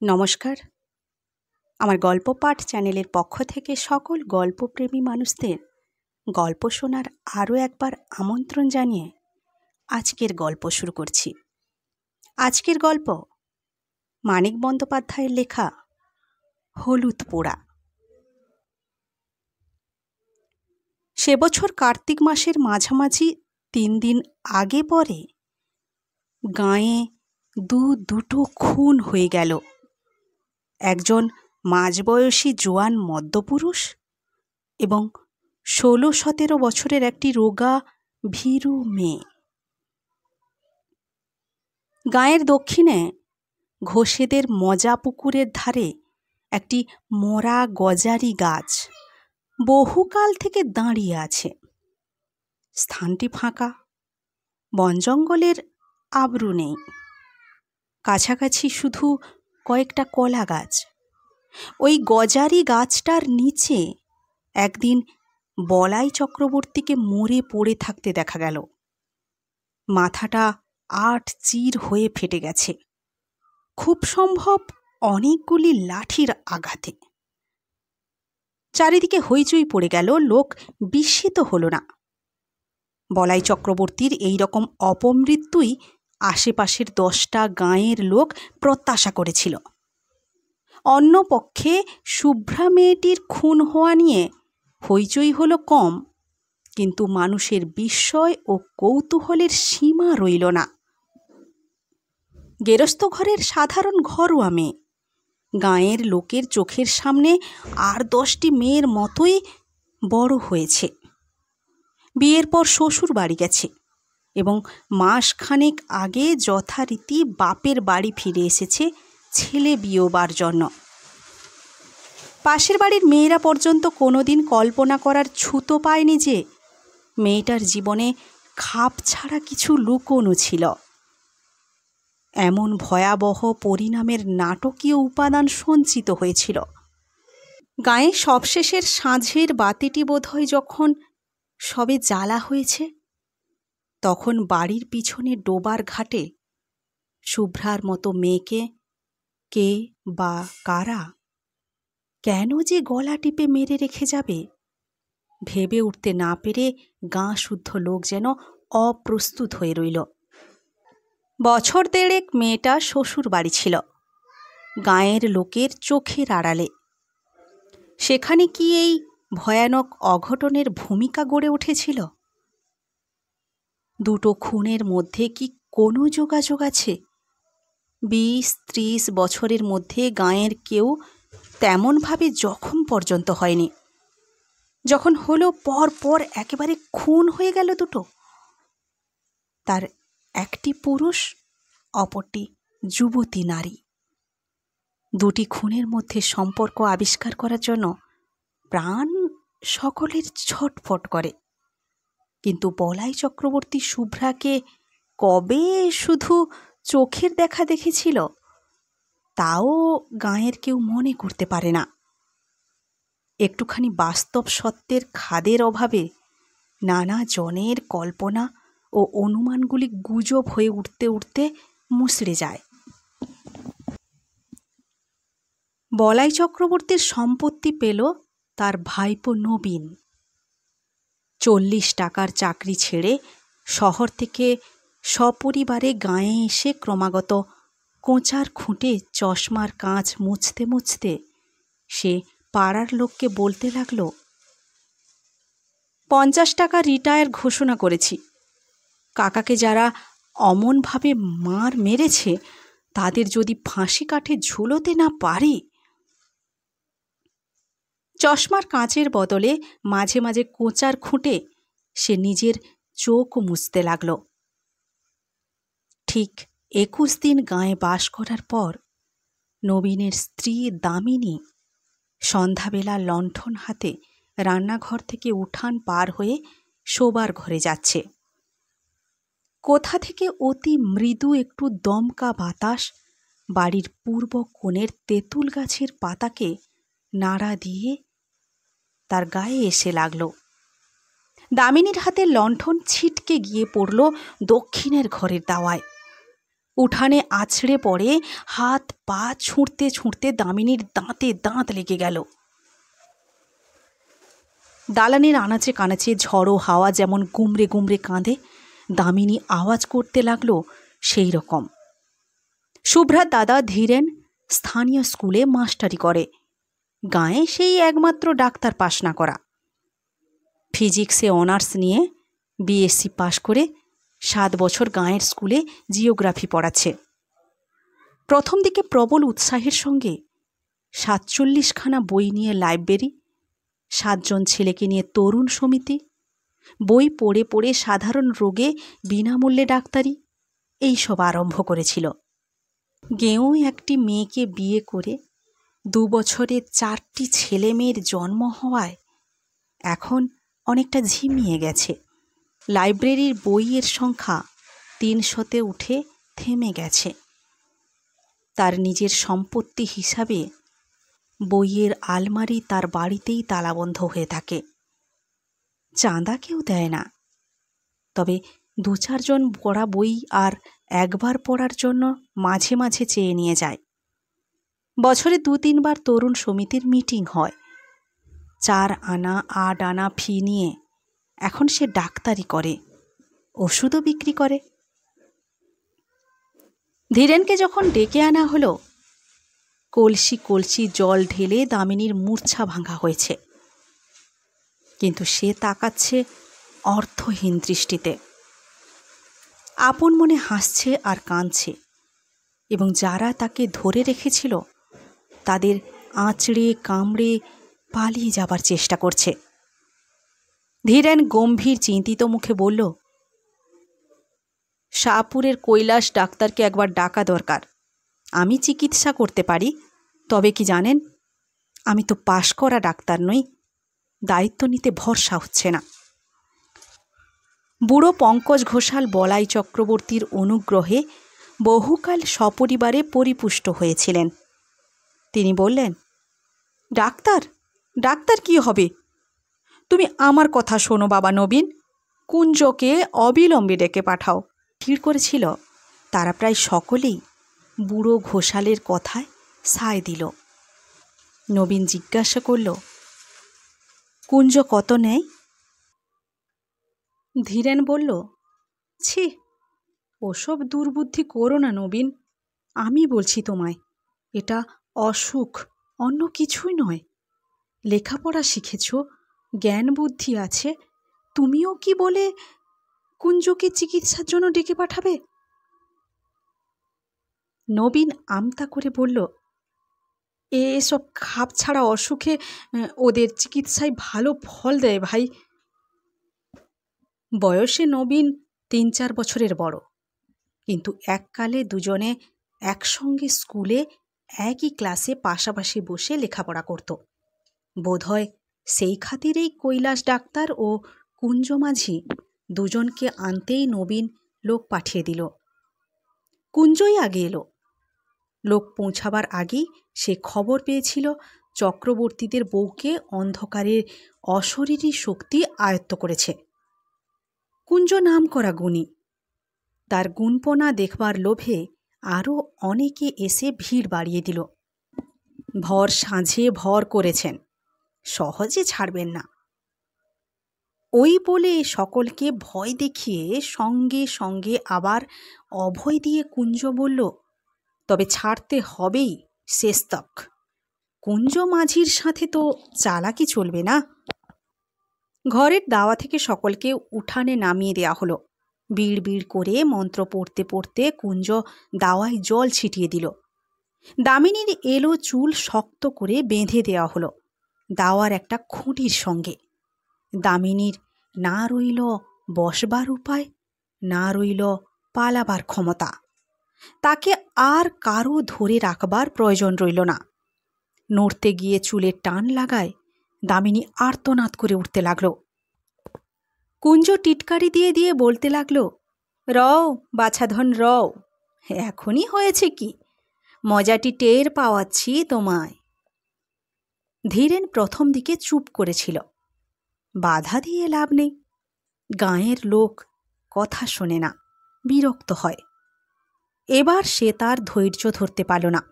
নমস্কার। আমার গল্প পাঠ চ্যানেলের পক্ষ থেকে সকল গল্পপ্রেমী মানুষদের গল্প শোনার আরও একবার আমন্ত্রণ জানিয়ে আজকের গল্প শুরু করছি। আজকের গল্প মানিক বন্দ্যোপাধ্যায়ের লেখা হলুদ পোড়া। সে বছর কার্তিক মাসের মাঝামাঝি 3 দিন আগে পরে গাঁয়ে দুটো খুন হয়ে গেল। একজন মাঝবয়সী জোয়ান মদ্যপুরুষ এবং 16-17 বছরের একটি রোগা ভীরু মেয়ে। গাঁয়ের দক্ষিণে ঘোষেদের মজা পুকুরের ধারে একটি মরা গজারি গাছ বহুকাল থেকে দাঁড়িয়ে আছে। স্থানটি ফাঁকা, বন জঙ্গলের আবরু নেই। কাছাকাছি শুধু কয়েকটা কলা গাছ। ওই গজারি গাছটার নিচে একদিন বলাই চক্রবর্তীকে মরে পড়ে থাকতে দেখা গেল। মাথাটা 8 চির হয়ে ফেটে গেছে, খুব সম্ভব অনেকগুলি লাঠির আঘাতে। চারিদিকে হইচই পড়ে গেল, লোক বিস্মিত হল না। বলাই চক্রবর্তীর এই রকম অপমৃত্যুই আশেপাশের 10টা গাঁয়ের লোক প্রত্যাশা করেছিল। অন্য পক্ষে শুভ্রা মেয়েটির খুন হওয়া নিয়ে হইচই হলো কম, কিন্তু মানুষের বিস্ময় ও কৌতূহলের সীমা রইল না। গেরস্থ ঘরের সাধারণ ঘরোয়া মেয়ে, গাঁয়ের লোকের চোখের সামনে আর 10টি মেয়ের মতোই বড় হয়েছে। বিয়ের পর শ্বশুর বাড়ি গেছে এবং মাসখানেক আগে যথারীতি বাপের বাড়ি ফিরে এসেছে ছেলে বিয়োবার জন্য। পাশের বাড়ির মেয়েরা পর্যন্ত কোনোদিন কল্পনা করার ছুতো পায়নি যে মেয়েটার জীবনে খাপ ছাড়া কিছু লুকোনো ছিল। এমন ভয়াবহ পরিণামের নাটকীয় উপাদান সঞ্চিত হয়েছিল। গায়ে সবশেষের সাঁঝের বাতিটি বোধহয় যখন সবে জ্বালা হয়েছে, তখন বাড়ির পিছনে ডোবার ঘাটে শুভ্রার মতো মেয়েকে কে বা কারা কেন যে গলা টিপে মেরে রেখে যাবে ভেবে উঠতে না পেরে গাঁ শুদ্ধ লোক যেন অপ্রস্তুত হয়ে রইল। বছর 1.5 মেয়েটা শ্বশুর বাড়ি ছিল, গাঁয়ের লোকের চোখের আড়ালে। সেখানে কি এই ভয়ানক অঘটনের ভূমিকা গড়ে উঠেছিল? দুটো খুনের মধ্যে কি কোনো যোগাযোগ আছে? 20-30 বছরের মধ্যে গাঁয়ের কেউ তেমনভাবে জখম পর্যন্ত হয়নি। যখন হলো পর পর একেবারে খুন হয়ে গেল দুটো। তার একটি পুরুষ, অপরটি যুবতী নারী। দুটি খুনের মধ্যে সম্পর্ক আবিষ্কার করার জন্য প্রাণ সকলের ছটফট করে। কিন্তু বলাই চক্রবর্তী শুভ্রাকে কবে শুধু চোখের দেখা দেখেছিল তাও গাঁয়ের কেউ মনে করতে পারে না। একটুখানি বাস্তব সত্যের খাদের অভাবে নানা জনের কল্পনা ও অনুমানগুলি গুজব হয়ে উঠতে উঠতে মুচড়ে যায়। বলাই চক্রবর্তীর সম্পত্তি পেল তার ভাইপো নবীন। 40 টাকার চাকরি ছেড়ে শহর থেকে সপরিবারে গাঁয়ে এসে ক্রমাগত কোঁচার খুঁটে চশমার কাঁচ মুছতে মুছতে সে পাড়ার লোককে বলতে লাগলো, 50 টাকা রিটায়ার ঘোষণা করেছি। কাকাকে যারা অমনভাবে মার মেরেছে তাদের যদি ফাঁসি কাঠে ঝুলোতে না পারি। চশমার কাঁচের বদলে মাঝে মাঝে কোঁচার খুঁটে সে নিজের চোখ মুছতে লাগল। ঠিক 21 দিন গাঁয়ে বাস করার পর নবীনের স্ত্রী দামিনী সন্ধ্যাবেলা লণ্ঠন হাতে রান্নাঘর থেকে উঠান পার হয়ে শোবার ঘরে যাচ্ছে। কোথা থেকে অতি মৃদু একটু দমকা বাতাস বাড়ির পূর্ব কোণের তেঁতুল গাছের পাতাকে নাড়া দিয়ে তার গায়ে এসে লাগল। দামিনীর হাতে লণ্ঠন ছিটকে গিয়ে পড়ল দক্ষিণের ঘরের দাওয়ায়। উঠানে আছড়ে পড়ে হাত পা ছুঁড়তে ছুঁড়তে দামিনীর দাঁতে দাঁত লেগে গেল। দালানের আনাচে কানাচে ঝড়ো হাওয়া যেমন গুমড়ে গুমড়ে কাঁদে, দামিনী আওয়াজ করতে লাগলো সেই রকম। শুভ্রার দাদা ধীরেন স্থানীয় স্কুলে মাস্টারি করে। গাঁয়ে সেই একমাত্র ডাক্তার পাশ না করা। ফিজিক্সে অনার্স নিয়ে বিএসসি পাশ করে 7 বছর গাঁয়ের স্কুলে জিওগ্রাফি পড়াচ্ছে। প্রথম দিকে প্রবল উৎসাহের সঙ্গে 47খানা বই নিয়ে লাইব্রেরি, 7 জন ছেলেকে নিয়ে তরুণ সমিতি, বই পড়ে পড়ে সাধারণ রোগে বিনামূল্যে ডাক্তারি, এইসব আরম্ভ করেছিল। গেঁয়ো একটি মেয়েকে বিয়ে করে 2 বছরে 4টি ছেলে মেয়ের জন্ম হওয়ায় এখন অনেকটা ঝিমিয়ে গেছে। লাইব্রেরির বইয়ের সংখ্যা 300-তে উঠে থেমে গেছে। তার নিজের সম্পত্তি হিসাবে বইয়ের আলমারি তার বাড়িতেই তালাবন্ধ হয়ে থাকে। চাঁদা কেউ দেয় না, তবে 2-4 জন পড়া বই আর একবার পড়ার জন্য মাঝে মাঝে চেয়ে নিয়ে যায়। বছরে 2-3 বার তরুণ সমিতির মিটিং হয়। 4 আনা 8 আনা ফি নিয়ে এখন সে ডাক্তারি করে, ওষুধও বিক্রি করে। ধীরেনকে যখন ডেকে আনা হলো, কলসি কলসি জল ঢেলে দামিনীর মূর্ছা ভাঙা হয়েছে, কিন্তু সে তাকাচ্ছে অর্থহীন দৃষ্টিতে। আপন মনে হাসছে আর কাঁদছে, এবং যারা তাকে ধরে রেখেছিল তাদের আঁচড়ে কামড়ে পালিয়ে যাবার চেষ্টা করছে। ধীরেন গম্ভীর চিন্তিত মুখে বলল, শাহপুরের কৈলাস ডাক্তারকে একবার ডাকা দরকার। আমি চিকিৎসা করতে পারি, তবে কি জানেন, আমি তো পাশ করা ডাক্তার নই, দায়িত্ব নিতে ভরসা হচ্ছে না। বুড়ো পঙ্কজ ঘোষাল বলাই চক্রবর্তীর অনুগ্রহে বহুকাল সপরিবারে পরিপুষ্ট হয়েছিলেন। তিনি বললেন, ডাক্তার ডাক্তার কি হবে? তুমি আমার কথা শোনো বাবা নবীন, কুঞ্জকে অবিলম্বে ডেকে পাঠাও। স্থির করেছিল তারা প্রায় সকলেই বুড়ো ঘোষালের কথায় সায় দিল। নবীন জিজ্ঞাসা করল, কুঞ্জ কত নেয়? ধীরেন বলল, ছি, ওসব দুর্বুদ্ধি করো না নবীন। আমি বলছি তোমায়, এটা অসুখ, অন্য কিছুই নয়। লেখাপড়া শিখেছ, জ্ঞান বুদ্ধি আছে, তুমিও কি বলে কুঞ্জকে চিকিৎসার জন্য ডেকে পাঠাবে? নবীন আমতা করে বলল, এসব খাপ ছাড়া অসুখে ওদের চিকিৎসায় ভালো ফল দেয় ভাই। বয়সে নবীন 3-4 বছরের বড়, কিন্তু এককালে দুজনে একসঙ্গে স্কুলে একই ক্লাসে পাশাপাশি বসে লেখাপড়া করত। বোধহয় সেই খাতিরেই কৈলাস ডাক্তার ও কুঞ্জ মাঝি দুজনকে আনতেই নবীন লোক পাঠিয়ে দিল। কুঞ্জই আগে এলো। লোক পৌঁছাবার আগেই সে খবর পেয়েছিল চক্রবর্তীদের বউকে অন্ধকারের অশরীরী শক্তি আয়ত্ত করেছে। কুঞ্জ নাম করা গুণী, তার গুণপনা দেখবার লোভে আরও অনেকে এসে ভিড় বাড়িয়ে দিল। ভর সাঁঝে ভর করেছেন, সহজে ছাড়বেন না। ওই বলে সকলকে ভয় দেখিয়ে সঙ্গে সঙ্গে আবার অভয় দিয়ে কুঞ্জ বলল, তবে ছাড়তে হবেই শেষ তক। কুঞ্জ মাঝির সাথে তো চালাকি চলবে না। ঘরের দাওয়া থেকে সকলকে উঠানে নামিয়ে দেয়া হলো। বিড় বিড় করে মন্ত্র পড়তে পড়তে কুঞ্জ দাওয়ায় জল ছিটিয়ে দিল। দামিনীর এলো চুল শক্ত করে বেঁধে দেওয়া হলো দাওয়ার একটা খুঁটির সঙ্গে। দামিনীর না রইল বসবার উপায়, না রইল পালাবার ক্ষমতা। তাকে আর কারো ধরে রাখবার প্রয়োজন রইল না। নড়তে গিয়ে চুলের টান লাগায় দামিনী আর্তনাদ করে উঠতে লাগল। কুঞ্জ টিটকারি দিয়ে দিয়ে বলতে লাগল, রও বাছাধন রও, এখনই হয়েছে কি, মজাটি টের পাওয়াচ্ছি তোমায়। ধীরেন প্রথম দিকে চুপ করেছিল। বাধা দিয়ে লাভ নেই, গাঁয়ের লোক কথা শোনে না, বিরক্ত হয়। এবার সে তার ধৈর্য ধরতে পারল না।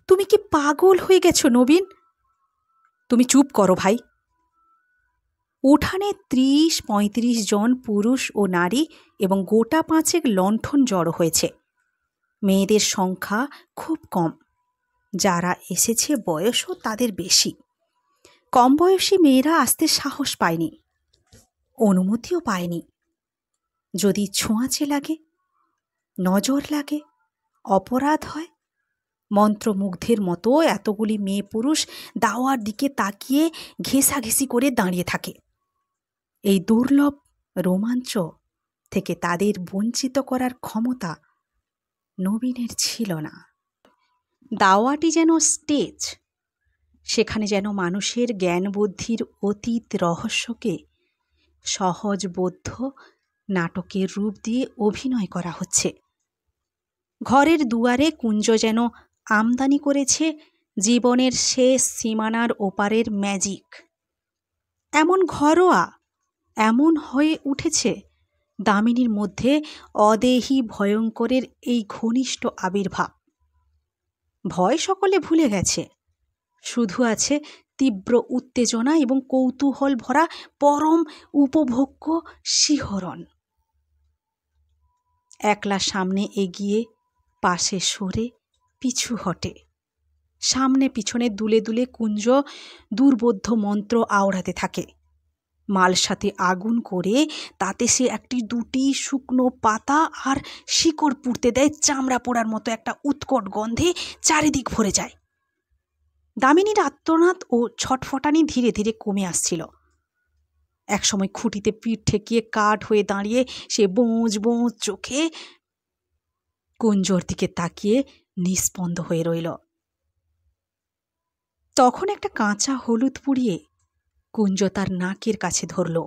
তুমি কি পাগল হয়ে গেছো নবীন? তুমি চুপ করো ভাই। উঠানে ৩০-৩৫ জন পুরুষ ও নারী এবং গোটা ৫ লণ্ঠন জড়ো হয়েছে। মেয়েদের সংখ্যা খুব কম, যারা এসেছে বয়সও তাদের বেশি। কম বয়সী মেয়েরা আসতে সাহস পায়নি, অনুমতিও পায়নি। যদি ছোঁয়াচে লাগে, নজর লাগে, অপরাধ হয়। মন্ত্রমুগ্ধের মতো এতগুলি মেয়ে পুরুষ দাওয়ার দিকে তাকিয়ে ঘেঁষাঘেঁষি করে দাঁড়িয়ে থাকে। এই দুর্লভ রোমাঞ্চ থেকে তাদের বঞ্চিত করার ক্ষমতা নবীনের ছিল না। দাওয়াটি যেন স্টেজ, সেখানে যেন মানুষের জ্ঞান বুদ্ধির অতীত রহস্যকে সহজবোধ্য নাটকের রূপ দিয়ে অভিনয় করা হচ্ছে। ঘরের দুয়ারে কুঞ্জ যেন আমদানি করেছে জীবনের শেষ সীমানার ওপারের ম্যাজিক। এমন ঘরোয়া, এমন হয়ে উঠেছে দামিনীর মধ্যে অদেহী ভয়ঙ্করের এই ঘনিষ্ঠ আবির্ভাব। ভয় সকলে ভুলে গেছে, শুধু আছে তীব্র উত্তেজনা এবং কৌতূহল ভরা পরম উপভোগ্য শিহরণ। একলা সামনে এগিয়ে, পাশে সরে, পিছু হটে। সামনে পিছনে দুলে দুলে কুঞ্জ দুর্বোধ্য মন্ত্র আওড়াতে থাকে। মালসাতে আগুন করে তাতে সে একটি দুটি শুকনো পাতা আর শিকড় পুড়তে দেয়। চামড়া পোড়ার মতো একটা উৎকট গন্ধে চারিদিক ভরে যায়। দামিনীর আত্মনাদ ও ছটফটানি ধীরে ধীরে কমে আসছিল। একসময় খুঁটিতে পিঠ ঠেকিয়ে কাঠ হয়ে দাঁড়িয়ে সে বোঁজ বোঁজ চোখে কুঞ্জর দিকে তাকিয়ে নিস্পন্দ হয়ে রইল। তখন একটা কাঁচা হলুদ পুড়িয়ে কুঞ্জ তার নাকের কাছে ধরল।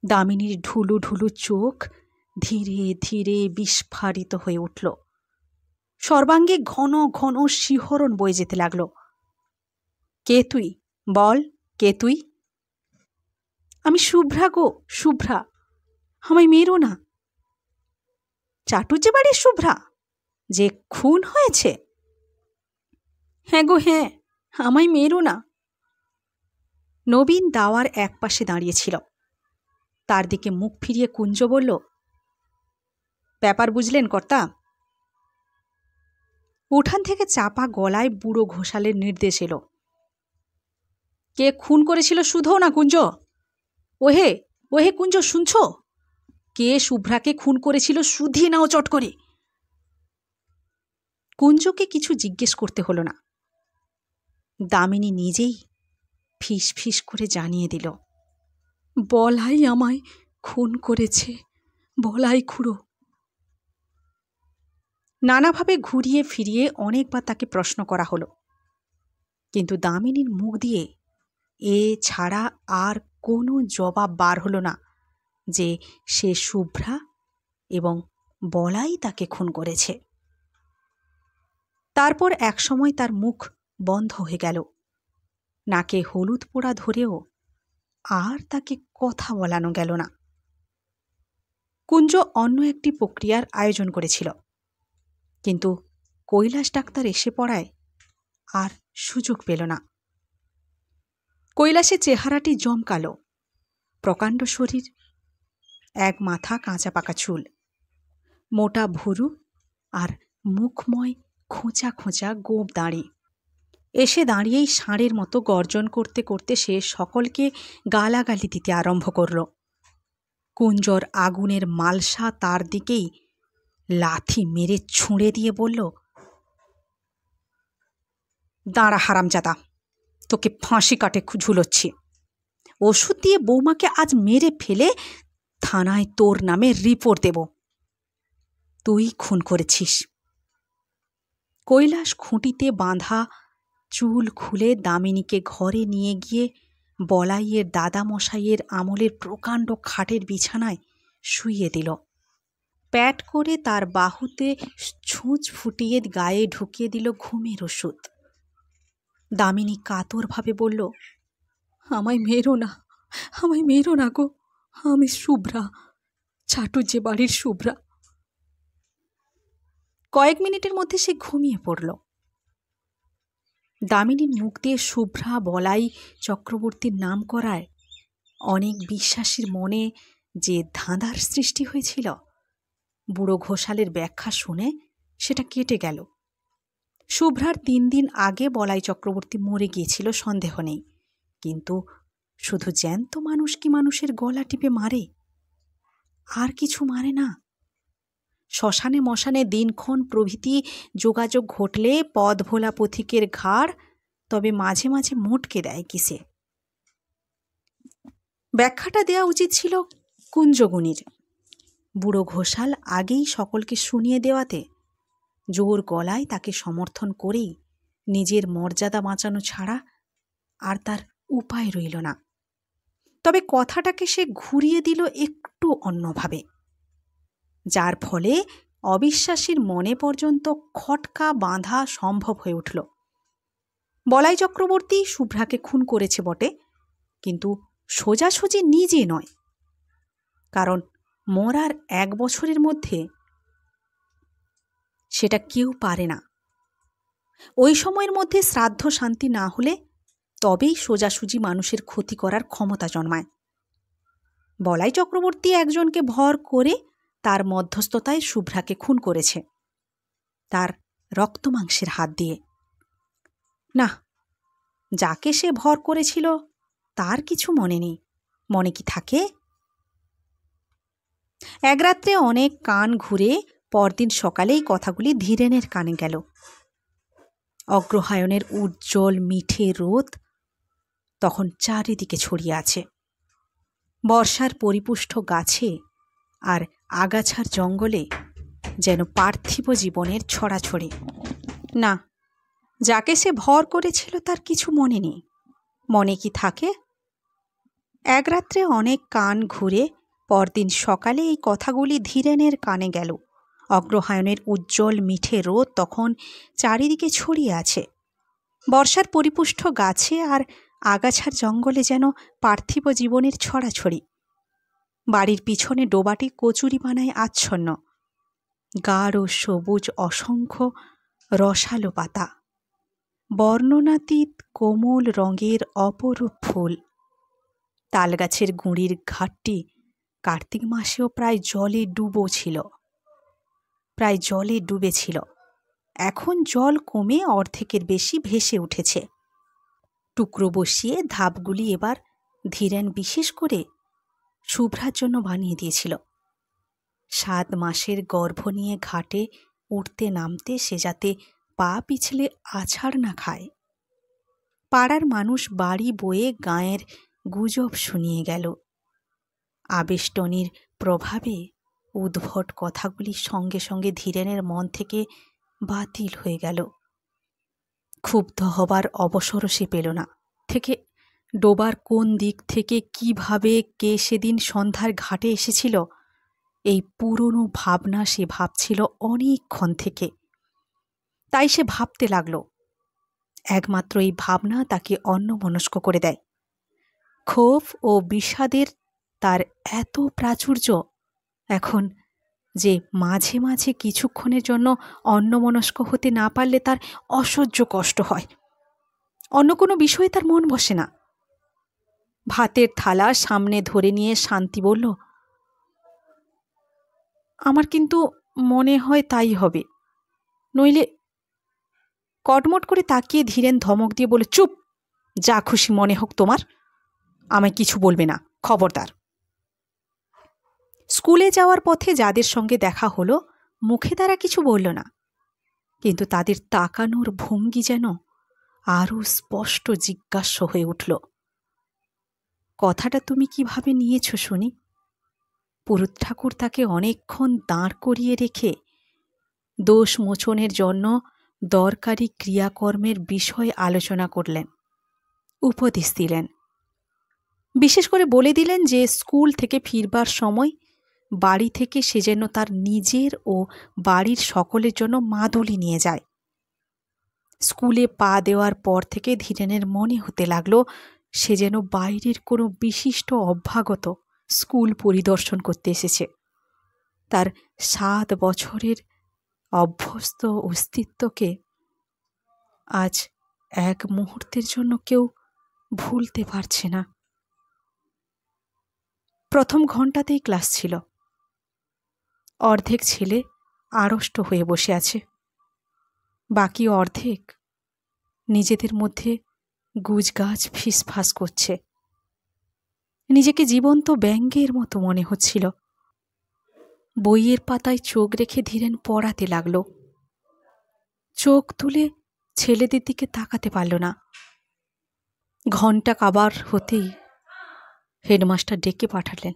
দামিনীর ঢুলু ঢুলু চোখ ধীরে ধীরে বিস্ফারিত হয়ে উঠল। সর্বাঙ্গে ঘন ঘন শিহরণ বয়ে যেতে লাগল। কে তুই? বল, কে তুই? আমি শুভ্রা গো, শুভ্রা, আমায় মেরো না। চাটুজ্জে বাড়ির শুভ্রা, যে খুন হয়েছে? হ্যাঁ গো হ্যাঁ, আমায় মেরো না। নবীন দাওয়ার একপাশে দাঁড়িয়েছিল। তার দিকে মুখ ফিরিয়ে কুঞ্জ বলল, ব্যাপার বুঝলেন কর্তা? উঠান থেকে চাপা গলায় বুড়ো ঘোষালের নির্দেশ এলো, কে খুন করেছিল শুধো না কুঞ্জ? ওহে ওহে কুঞ্জ, শুনছ? কে শুভ্রাকে খুন করেছিল শুধিয়ে নাও চট করে। কুঞ্জকে কিছু জিজ্ঞেস করতে হলো না। দামিনী নিজেই ফিস ফিস করে জানিয়ে দিল, বলাই আমায় খুন করেছে, বলাই খুড়ো। নানাভাবে ঘুরিয়ে ফিরিয়ে অনেকবার তাকে প্রশ্ন করা হলো, কিন্তু দামিনীর মুখ দিয়ে এ ছাড়া আর কোনো জবাব বার হলো না যে সে শুভ্রা এবং বলাই তাকে খুন করেছে। তারপর একসময় তার মুখ বন্ধ হয়ে গেল। নাকে হলুদ পোড়া ধরেও আর তাকে কথা বলানো গেল না। কুঞ্জ অন্য একটি প্রক্রিয়ার আয়োজন করেছিল, কিন্তু কৈলাস ডাক্তার এসে পড়ায় আর সুযোগ পেল না। কৈলাসের চেহারাটি জমকালো, প্রকাণ্ড শরীর, এক মাথা কাঁচা পাকা চুল, মোটা ভুরু আর মুখময় খোঁচা খোঁচা গোঁপ দাঁড়ি। এসে দাঁড়িয়েই ষাঁড়ের মতো গর্জন করতে করতে সে সকলকে গালাগালি দিতে আরম্ভ করল। কুঞ্জর আগুনের মালসা তার দিকেই লাথি মেরে ছুঁড়ে দিয়ে বলল, দাঁড়া হারামজাদা, তোকে ফাঁসি কাটে ঝুলোচ্ছি। ওষুধ দিয়ে বৌমাকে আজ মেরে ফেলে থানায় তোর নামে রিপোর্ট দেব, তুই খুন করেছিস। কৈলাস খুঁটিতে বাঁধা চুল খুলে দামিনীকে ঘরে নিয়ে গিয়ে বলাইয়ের দাদামশাইয়ের আমলের প্রকাণ্ড খাটের বিছানায় শুইয়ে দিল। প্যাট করে তার বাহুতে ছুঁচ ফুটিয়ে গায়ে ঢুকিয়ে দিল ঘুমের ওষুধ। দামিনী কাতরভাবে বলল, আমায় মেরো না, আমায় মেরো না গো, আমি শুভ্রা, চাটুজ্জে বাড়ির শুভ্রা। কয়েক মিনিটের মধ্যে সে ঘুমিয়ে পড়ল। দামিনীর মুখ দিয়ে শুভ্রা বলাই চক্রবর্তীর নাম করায় অনেক বিশ্বাসীর মনে যে ধাঁধার সৃষ্টি হয়েছিল, বুড়ো ঘোষালের ব্যাখ্যা শুনে সেটা কেটে গেল। শুভ্রার 3 দিন আগে বলাই চক্রবর্তী মরে গিয়েছিল, সন্দেহ নেই, কিন্তু শুধু জ্যান্ত মানুষ কি মানুষের গলা টিপে মারে? আর কিছু মারে না। শ্মশানে মশানে দিনক্ষণ প্রভৃতি যোগাযোগ ঘটলে পদ ভোলা পথিকের ঘাড় তবে মাঝে মাঝে মোটকে দেয় কিসে? ব্যাখ্যাটা দেওয়া উচিত ছিল কুঞ্জগুণীর। বুড়ো ঘোষাল আগেই সকলকে শুনিয়ে দেওয়াতে জোর গলায় তাকে সমর্থন করেই নিজের মর্যাদা বাঁচানো ছাড়া আর তার উপায় রইল না। তবে কথাটাকে সে ঘুরিয়ে দিল একটু অন্যভাবে, যার ফলে অবিশ্বাসীর মনে পর্যন্ত খটকা বাঁধা সম্ভব হয়ে উঠল। বলাই চক্রবর্তী শুভ্রাকে খুন করেছে বটে, কিন্তু সোজাসুজি নিজে নয়, কারণ মরার 1 বছরের মধ্যে সেটা কেউ পারে না। ওই সময়ের মধ্যে শ্রাদ্ধ শান্তি না হলে তবেই সোজাসুজি মানুষের ক্ষতি করার ক্ষমতা জন্মায়। বলাই চক্রবর্তী একজনকে ভর করে তার মধ্যস্থতায় শুভ্রাকে খুন করেছে, তার রক্তমাংসের হাত দিয়ে। না, যাকে সে ভর করেছিল তার কিছু মনে নেই। মনে কি থাকে? এক রাত্রে অনেক কান ঘুরে পরদিন সকালেই কথাগুলি ধীরেনের কানে গেল। অগ্রহায়ণের উজ্জ্বল মিঠে রোদ তখন চারিদিকে ছড়িয়ে আছে। বর্ষার পরিপুষ্ট গাছে আর আগাছার জঙ্গলে যেন পার্থিব জীবনের ছড়াছড়ি। না, যাকে সে ভর করেছিল তার কিছু মনে নেই। মনে কি থাকে? এক রাত্রে অনেক কান ঘুরে পরদিন সকালে এই কথাগুলি ধীরেনের কানে গেল। অগ্রহায়ণের উজ্জ্বল মিঠে রোদ তখন চারিদিকে ছড়িয়ে আছে। বর্ষার পরিপুষ্ট গাছে আর আগাছার জঙ্গলে যেন পার্থিব জীবনের ছড়াছড়ি। বাড়ির পিছনে ডোবাটি কচুরিপানায় আচ্ছন্ন। গাঢ় সবুজ অসংখ্য রসালো পাতা, বর্ণনাতীত কোমল রঙের অপরূপ ফুল। তালগাছের গুঁড়ির ঘাটটি কার্তিক মাসেও প্রায় জলে ডুবেছিল। এখন জল কমে অর্ধেকের বেশি ভেসে উঠেছে। টুকরো বসিয়ে ধাপগুলি এবার ধীরেন বিশেষ করে শুভ্রার জন্য বানিয়ে দিয়েছিল। 7 মাসের গর্ভ নিয়ে ঘাটে উঠতে নামতে সে যাতে পা পিছলে আছাড় না খায়। পাড়ার মানুষ বাড়ি বয়ে গাঁয়ের গুজব শুনিয়ে গেল। আবেষ্টনীর প্রভাবে উদ্ভট কথাগুলি সঙ্গে সঙ্গে ধীরেনের মন থেকে বাতিল হয়ে গেল। ক্ষুব্ধ হবার অবসরও সে পেল না। থেকে ডোবার কোন দিক থেকে কিভাবে কে সেদিন সন্ধ্যার ঘাটে এসেছিল, এই পুরনো ভাবনা সে ভাবছিল অনেকক্ষণ থেকে। তাই সে ভাবতে লাগল। একমাত্র এই ভাবনা তাকে অন্যমনস্ক করে দেয়। ক্ষোভ ও বিষাদের তার এত প্রাচুর্য এখন যে মাঝে মাঝে কিছুক্ষণের জন্য অন্যমনস্ক হতে না পারলে তার অসহ্য কষ্ট হয়। অন্য কোনো বিষয়ে তার মন বসে না। ভাতের থালা সামনে ধরে নিয়ে শান্তি বলল, আমার কিন্তু মনে হয় তাই হবে, নইলে। কটমট করে তাকিয়ে ধীরেন ধমক দিয়ে বলে, চুপ! যা খুশি মনে হোক তোমার, আমায় কিছু বলবে না, খবরদার। স্কুলে যাওয়ার পথে যাদের সঙ্গে দেখা হলো মুখে তারা কিছু বলল না, কিন্তু তাদের তাকানোর ভঙ্গি যেন আরও স্পষ্ট জিজ্ঞাস্য হয়ে উঠল। কথাটা তুমি কিভাবে নিয়েছ শুনি? পুরুত ঠাকুর তাকে অনেকক্ষণ দাঁড় করিয়ে রেখে দোষ মোচনের জন্য দরকারি ক্রিয়াকর্মের বিষয় আলোচনা করলেন, উপদেশ দিলেন। বিশেষ করে বলে দিলেন যে স্কুল থেকে ফিরবার সময় বাড়ি থেকে সে যেন তার নিজের ও বাড়ির সকলের জন্য মাদুলি নিয়ে যায়। স্কুলে পা দেওয়ার পর থেকে ধীরেনের মনে হতে লাগল সে যেন বাইরের কোনো বিশিষ্ট অভ্যাগত স্কুল পরিদর্শন করতে এসেছে। তার 7 বছরের অভ্যস্ত অস্তিত্বকে আজ এক মুহূর্তের জন্য কেউ ভুলতে পারছে না। প্রথম ঘন্টাতেই ক্লাস ছিল। অর্ধেক ছেলে আড়ষ্ট হয়ে বসে আছে, বাকি অর্ধেক নিজেদের মধ্যে গুজগাছ ফিসফাস করছে। নিজেকে জীবন্ত ব্যঙ্গের মতো মনে হচ্ছিল। বইয়ের পাতায় চোখ রেখে ধীরেন পড়াতে লাগল। চোখ তুলে ছেলেদের দিকে তাকাতে পারল না। ঘণ্টা কাবার হতেই হেডমাস্টার ডেকে পাঠালেন।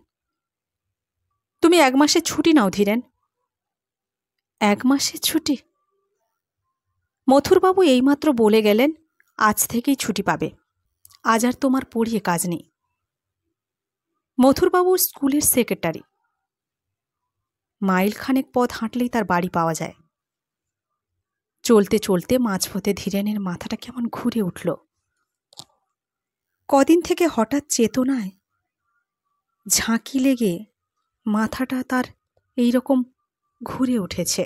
তুমি 1 মাসের ছুটি নাও ধীরেন। 1 মাসের ছুটি? মথুরবাবু এইমাত্র বলে গেলেন আজ থেকেই ছুটি পাবে, আজ আর তোমার পড়িয়ে কাজ নেই। মথুরবাবু স্কুলের সেক্রেটারি। মাইলখানেক পথ হাঁটলেই তার বাড়ি পাওয়া যায়। চলতে চলতে মাঝপথে ধীরেনের মাথাটা কেমন ঘুরে উঠল। কদিন থেকে হঠাৎ চেতনায় ঝাঁকি লেগে মাথাটা তার এইরকম ঘুরে উঠেছে।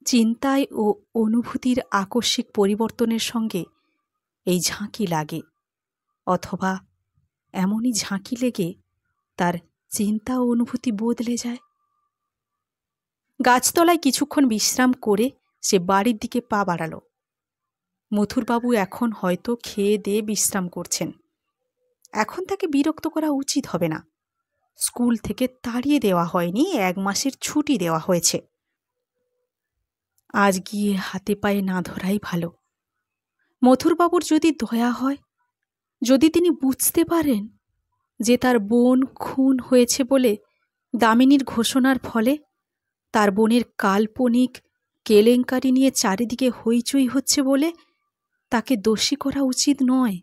চিন্তায় ও অনুভূতির আকস্মিক পরিবর্তনের সঙ্গে এই ঝাঁকি লাগে, অথবা এমনই ঝাঁকি লেগে তার চিন্তা ও অনুভূতি বদলে যায়। গাছতলায় কিছুক্ষণ বিশ্রাম করে সে বাড়ির দিকে পা বাড়াল। মথুরবাবু এখন হয়তো খেয়ে দিয়ে বিশ্রাম করছেন। এখন তাকে বিরক্ত করা উচিত হবে না। স্কুল থেকে তাড়িয়ে দেওয়া হয়নি, 1 মাসের ছুটি দেওয়া হয়েছে। আজ গিয়ে হাতে পায়ে না ধরাই ভালো। মথুরবাবুর যদি দয়া হয়, যদি তিনি বুঝতে পারেন যে তার বোন খুন হয়েছে বলে দামিনীর ঘোষণার ফলে তার বোনের কাল্পনিক কেলেঙ্কারি নিয়ে চারিদিকে হইচই হচ্ছে বলে তাকে দোষী করা উচিত নয়,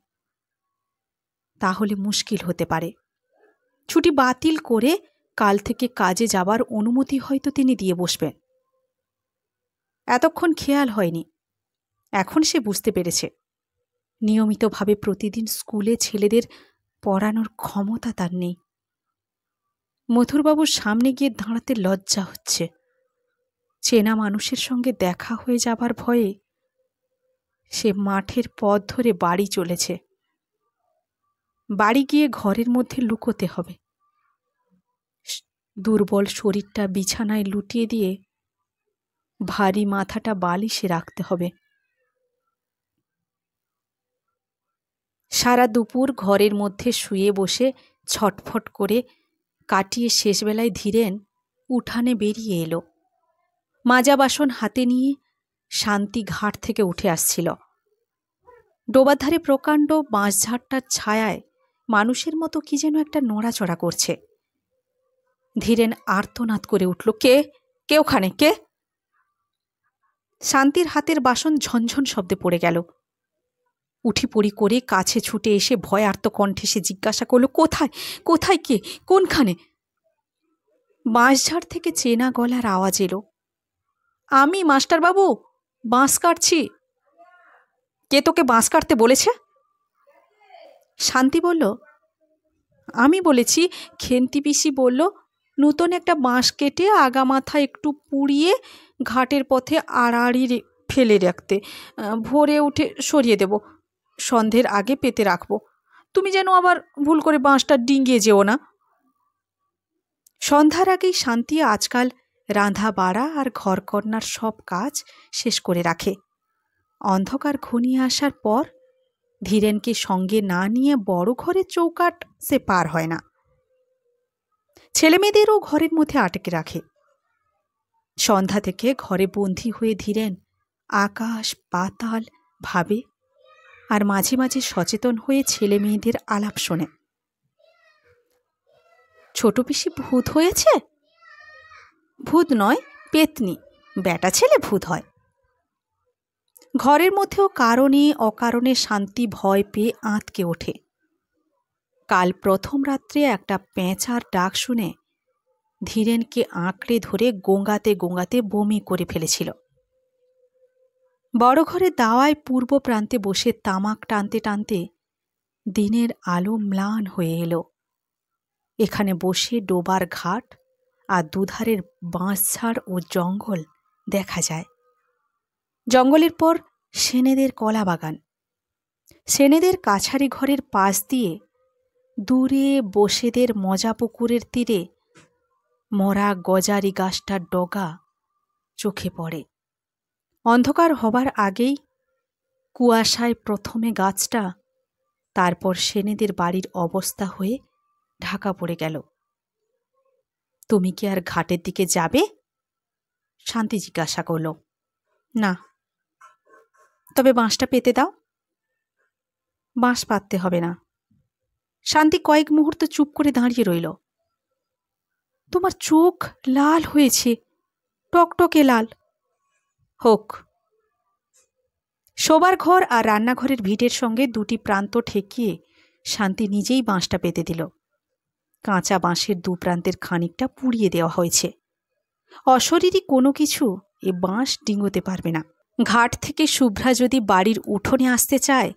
তাহলে মুশকিল হতে পারে। ছুটি বাতিল করে কাল থেকে কাজে যাবার অনুমতি হয়তো তিনি দিয়ে বসবেন। এতক্ষণ খেয়াল হয়নি, এখন সে বুঝতে পেরেছে। নিয়মিতভাবে প্রতিদিন স্কুলে ছেলেদের পড়ানোর ক্ষমতা তার নেই। মথুরবাবুর সামনে গিয়ে দাঁড়াতে লজ্জা হচ্ছে। চেনা মানুষের সঙ্গে দেখা হয়ে যাবার ভয়ে সে মাঠের পথ ধরে বাড়ি চলেছে। বাড়ি গিয়ে ঘরের মধ্যে লুকোতে হবে। দুর্বল শরীরটা বিছানায় লুটিয়ে দিয়ে ভারী মাথাটা বালিশে রাখতে হবে। সারা দুপুর ঘরের মধ্যে শুয়ে বসে ছটফট করে কাটিয়ে শেষবেলায় ধীরেন উঠানে বেরিয়ে এলো। মাজা বাসন হাতে নিয়ে শান্তি ঘাট থেকে উঠে আসছিল। ডোবার ধারে প্রকাণ্ড বাঁশঝাড়টার ছায়ায় মানুষের মতো কি যেন একটা নড়াচড়া করছে। ধীরেন আর্তনাদ করে উঠল, কে কে ওখানে, কে? শান্তির হাতের বাসন ঝনঝন শব্দে পড়ে গেল। উঠি পড়ি করে কাছে ছুটে এসে ভয়ার্ত কণ্ঠে সে জিজ্ঞাসা করল, কোথায় কোথায়, কে, কোনখানে? বাঁশঝাড় থেকে চেনা গলার আওয়াজ এলো, আমি মাস্টারবাবু, বাঁশ কাটছি। কে তোকে বাঁশ কাটতে বলেছে? শান্তি বলল, আমি বলেছি। খেন্তি পিসি বলল নূতন একটা বাঁশ কেটে আগা মাথা একটু পুড়িয়ে ঘাটের পথে আড়াআড়ি ফেলে রাখতে, ভোরে উঠে সরিয়ে দেব, সন্ধ্যের আগে পেতে রাখবো। তুমি যেন আবার ভুল করে বাঁশটা ডিঙিয়ে যেও না। সন্ধ্যার আগেই শান্তি আজকাল রাঁধা বাড়া আর ঘরকন্নার সব কাজ শেষ করে রাখে। অন্ধকার ঘনিয়ে আসার পর ধীরেনকে সঙ্গে না নিয়ে বড় ঘরের চৌকাট সে পার হয় না। ছেলেমেয়েদেরও ঘরের মধ্যে আটকে রাখে। সন্ধ্যা থেকে ঘরে বন্দী হয়ে ধীরেন আকাশ পাতাল ভাবে, আর মাঝে মাঝে সচেতন হয়ে ছেলে মেয়েদের আলাপ শোনে। ছোট পিসি ভূত হয়েছে? ভূত নয়, পেতনি, বেটা ছেলে ভূত হয়। ঘরের মধ্যেও কারণে অকারণে শান্তি ভয় পেয়ে আঁতকে ওঠে। কাল প্রথম রাত্রে একটা পেঁচার ডাক শুনে ধীরেনকে আঁকড়ে ধরে গোঙাতে গোঙাতে বমি করে ফেলেছিল। বড় ঘরে দাওয়ায় পূর্ব প্রান্তে বসে তামাক টানতে টানতে দিনের আলো ম্লান হয়ে এলো। এখানে বসে ডোবার ঘাট আর দুধারের বাঁশঝাড় ও জঙ্গল দেখা যায়। জঙ্গলের পর সেনেদের কলা বাগান। সেনেদের কাছারি ঘরের পাশ দিয়ে দূরে বসেদের মজা পুকুরের তীরে মরা গজারি গাছটার ডগা চোখে পড়ে। অন্ধকার হবার আগেই কুয়াশায় প্রথমে গাছটা, তারপর সেনেদের বাড়ির অবস্থা হয়ে ঢাকা পড়ে গেল। তুমি কি আর ঘাটের দিকে যাবে? শান্তি জিজ্ঞাসা করল। না। তবে বাঁশটা পেতে দাও। বাঁশ পাততে হবে না। শান্তি কয়েক মুহূর্ত চুপ করে দাঁড়িয়ে রইল। তোমার চোখ লাল হয়েছে, টকটকে লাল। হোক। শোবার ঘর আর রান্নাঘরের ভিটের সঙ্গে দুটি প্রান্ত ঠেকিয়ে শান্তি নিজেই বাঁশটা পেতে দিল। কাঁচা বাঁশের দু প্রান্তের খানিকটা পুড়িয়ে দেওয়া হয়েছে। অশরীরী কোনো কিছু এ বাঁশ ডিঙোতে পারবে না। ঘাট থেকে শুভ্রা যদি বাড়ির উঠোনে আসতে চায়,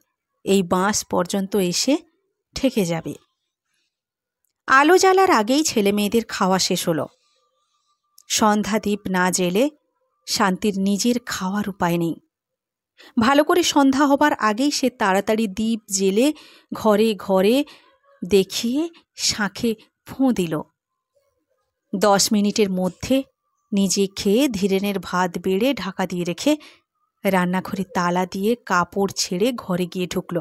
এই বাঁশ পর্যন্ত এসে ঠেকে যাবে। আলো জ্বালার আগেই ছেলে মেয়েদের খাওয়া শেষ হলো। সন্ধ্যা দ্বীপ না জেলে শান্তির নিজের খাওয়ার উপায় নেই। ভালো করে সন্ধ্যা হবার আগেই সে তাড়াতাড়ি দ্বীপ জেলে ঘরে ঘরে দেখিয়ে শাঁখে ফোঁ দিল। 10 মিনিটের মধ্যে নিজে খেয়ে ধীরেনের ভাত বেড়ে ঢাকা দিয়ে রেখে রান্নাঘরে তালা দিয়ে কাপড় ছেড়ে ঘরে গিয়ে ঢুকল।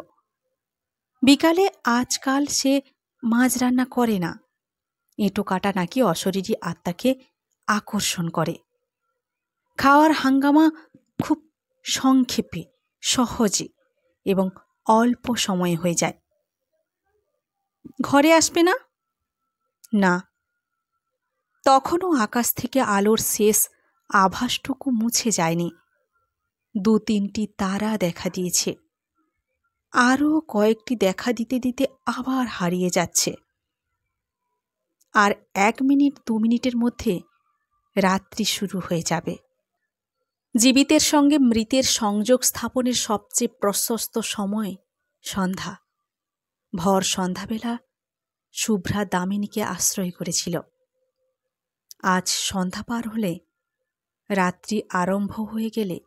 বিকালে আজকাল সে মাছ রান্না করে না। এঁটো কাটা নাকি অশরীরী আত্মাকে আকর্ষণ করে। খাওয়ার হাঙ্গামা খুব সংক্ষেপে, সহজে এবং অল্প সময়ে হয়ে যায়। ঘরে আসবে না? না। তখনও আকাশ থেকে আলোর শেষ আভাসটুকু মুছে যায়নি। 2-3টি তারা দেখা দিয়েছে। আরও কয়েকটি দেখা দিতে দিতে আবার হারিয়ে যাচ্ছে। আর 1 মিনিট 2 মিনিটের মধ্যে রাত্রি শুরু হয়ে যাবে। জীবিতের সঙ্গে মৃতের সংযোগ স্থাপনের সবচেয়ে প্রশস্ত সময় সন্ধ্যা। ভর সন্ধ্যাবেলা শুভ্রা দামিনীকে আশ্রয় করেছিল। আজ সন্ধ্যা পার হলে, রাত্রি আরম্ভ হয়ে গেলে,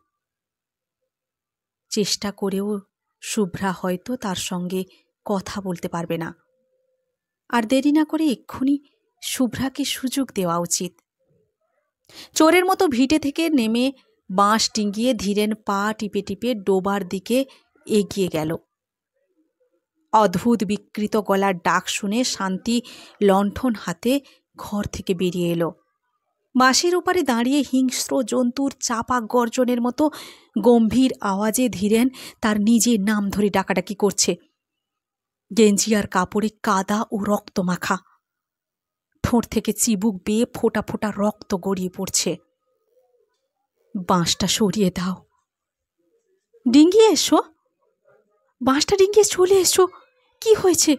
চেষ্টা করেও শুভ্রা হয়তো তার সঙ্গে কথা বলতে পারবে না। আর দেরি না করে এক্ষুনি শুভ্রাকে সুযোগ দেওয়া উচিত। চোরের মতো ভিটে থেকে নেমে বাঁশ ডিঙিয়ে ধীরেন পা টিপে টিপে ডোবার দিকে এগিয়ে গেল। অদ্ভুত বিকৃত গলার ডাক শুনে শান্তি লণ্ঠন হাতে ঘর থেকে বেরিয়ে এলো। বাঁশের ওপারে দাঁড়িয়ে হিংস্র জন্তুর চাপা গর্জনের মতো গম্ভীর আওয়াজে ধীরেন তার নিজের নাম ধরে ডাকাডাকি করছে। গেঞ্জি আর কাপড়ে কাদা ও রক্ত মাখা। ঠোঁট থেকে চিবুক বেয়ে ফোঁটা ফোঁটা রক্ত গড়িয়ে পড়ছে। বাঁশটা সরিয়ে দাও। ডিঙ্গিয়ে এসো। বাঁশটা ডিঙ্গিয়ে চলে এসো। কি হয়েছে?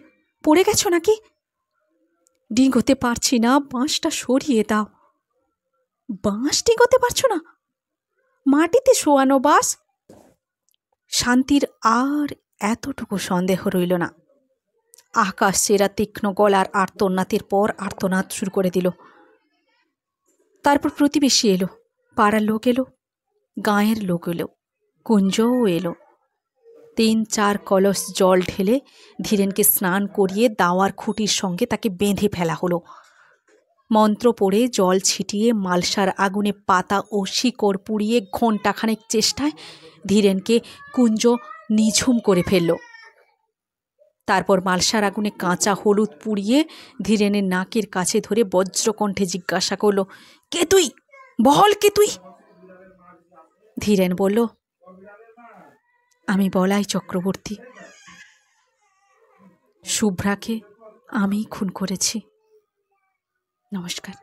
পড়ে গেছো নাকি? ডিঙ্গোতে পারছি না, বাঁশটা সরিয়ে দাও। বাঁশ ডিঙ্গোতে পারছো না? মাটিতে শোয়ানো বাঁশ। শান্তির আর এতটুকু সন্দেহ রইল না। আকাশ চেরা তীক্ষ্ণ গলার আর্তনাদের পর আর্তনাদ শুরু করে দিল। তারপর প্রতিবেশী এলো, পাড়ার লোক এলো, গাঁয়ের লোক এলো, কুঞ্জও এলো। 3-4 কলস জল ঢেলে ধীরেনকে স্নান করিয়ে দাওয়ার খুঁটির সঙ্গে তাকে বেঁধে ফেলা হলো। মন্ত্র পড়ে জল ছিটিয়ে মালসার আগুনে পাতা ও শিকড় পুড়িয়ে ঘণ্টাখানেক চেষ্টায় ধীরেনকে কুঞ্জ নিঝুম করে ফেলল। তারপর মালসার আগুনে কাঁচা হলুদ পুড়িয়ে ধীরেনের নাকের কাছে ধরে বজ্রকণ্ঠে জিজ্ঞাসা করল, কে তুই? বল, কে তুই? ধীরেন বলল, আমি বলাই চক্রবর্তী। শুভ্রাকে আমি খুন করেছি। নমস্কার।